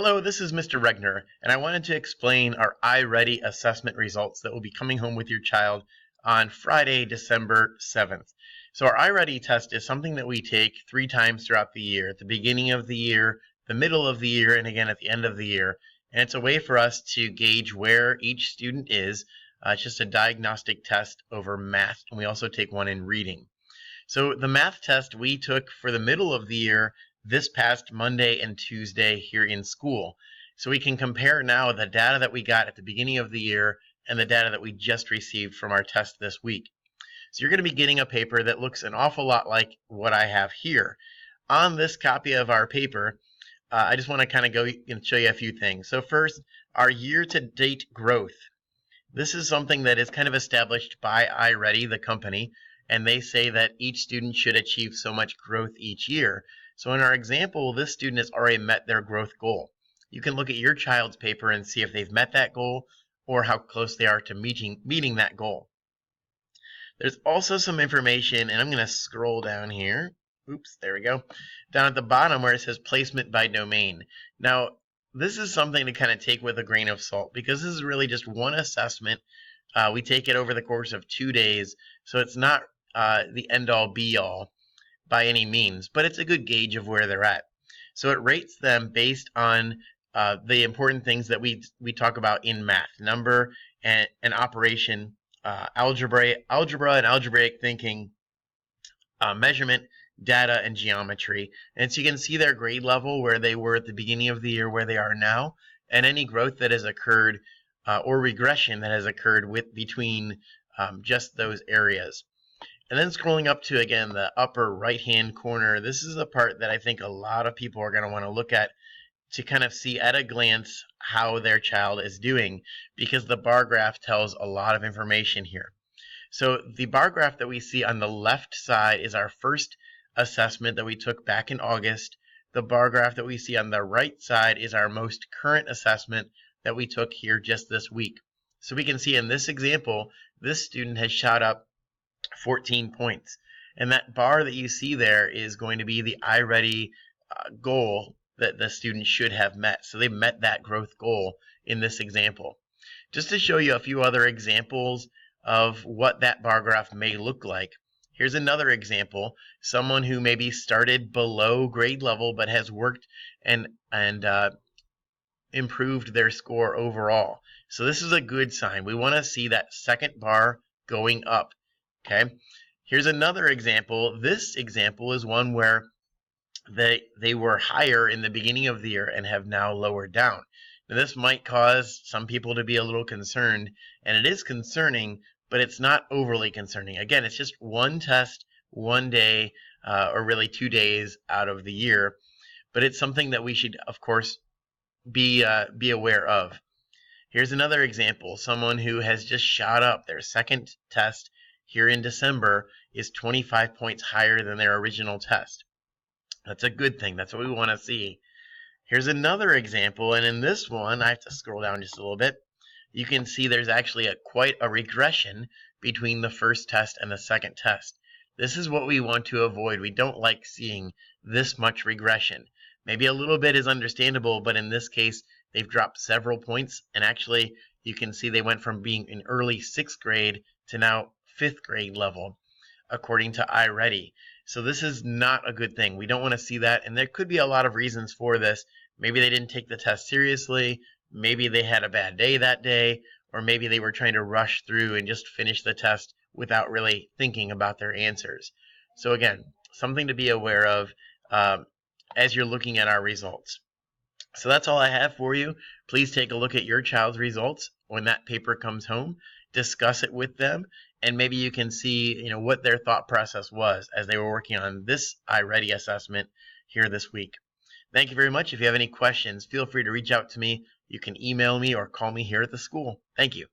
Hello, this is Mr. Regner, and I wanted to explain our iReady assessment results that will be coming home with your child on Friday, December 7th. So our iReady test is something that we take 3 times throughout the year, at the beginning of the year, the middle of the year, and again at the end of the year. And it's a way for us to gauge where each student is. It's just a diagnostic test over math, and we also take one in reading. So the math test we took for the middle of the year this past Monday and Tuesday here in school. So we can compare now the data that we got at the beginning of the year and the data that we just received from our test this week. So you're going to be getting a paper that looks an awful lot like what I have here. On this copy of our paper, I just want to kind of go and show you a few things. So first, our year-to-date growth. This is something that is kind of established by iReady, the company, and they say that each student should achieve so much growth each year. So in our example, this student has already met their growth goal. You can look at your child's paper and see if they've met that goal or how close they are to meeting that goal. There's also some information, and I'm going to scroll down here. Oops, there we go. Down at the bottom where it says placement by domain. Now, this is something to kind of take with a grain of salt because this is really just one assessment. We take it over the course of 2 days, so it's not the end-all be-all by any means, but it's a good gauge of where they're at. So it rates them based on the important things that we talk about in math: number and operation, algebra and algebraic thinking, measurement, data, and geometry. And so you can see their grade level, where they were at the beginning of the year, where they are now, and any growth that has occurred or regression that has occurred between just those areas. And then scrolling up to, again, the upper right-hand corner, this is the part that I think a lot of people are going to want to look at to kind of see at a glance how their child is doing, because the bar graph tells a lot of information here. So the bar graph that we see on the left side is our first assessment that we took back in August. The bar graph that we see on the right side is our most current assessment that we took here just this week. So we can see in this example, this student has shot up 14 points. And that bar that you see there is going to be the iReady goal that the student should have met. So they met that growth goal in this example. Just to show you a few other examples of what that bar graph may look like, here's another example. Someone who maybe started below grade level but has worked and improved their score overall. So this is a good sign. We want to see that second bar going up. Okay, here's another example. This example is one where they were higher in the beginning of the year and have now lowered down. Now, this might cause some people to be a little concerned, and it is concerning, but it's not overly concerning. Again, it's just one test, 1 day, or really 2 days out of the year, but it's something that we should, of course, be aware of. Here's another example. Someone who has just shot up. Their second test here in December is 25 points higher than their original test. That's a good thing. That's what we want to see. Here's another example, and in this one, I have to scroll down just a little bit. You can see there's actually quite a regression between the first test and the second test. This is what we want to avoid. We don't like seeing this much regression. Maybe a little bit is understandable, but in this case, they've dropped several points, and actually, you can see they went from being in early 6th grade to now 5th grade level, according to iReady. So this is not a good thing. We don't want to see that, and there could be a lot of reasons for this. Maybe they didn't take the test seriously, maybe they had a bad day that day, or maybe they were trying to rush through and just finish the test without really thinking about their answers. So again, something to be aware of as you're looking at our results. So that's all I have for you. Please take a look at your child's results when that paper comes home. Discuss it with them, and maybe you can see what their thought process was as they were working on this iReady assessment here this week. Thank you very much. If you have any questions, feel free to reach out to me. You can email me or call me here at the school. Thank you.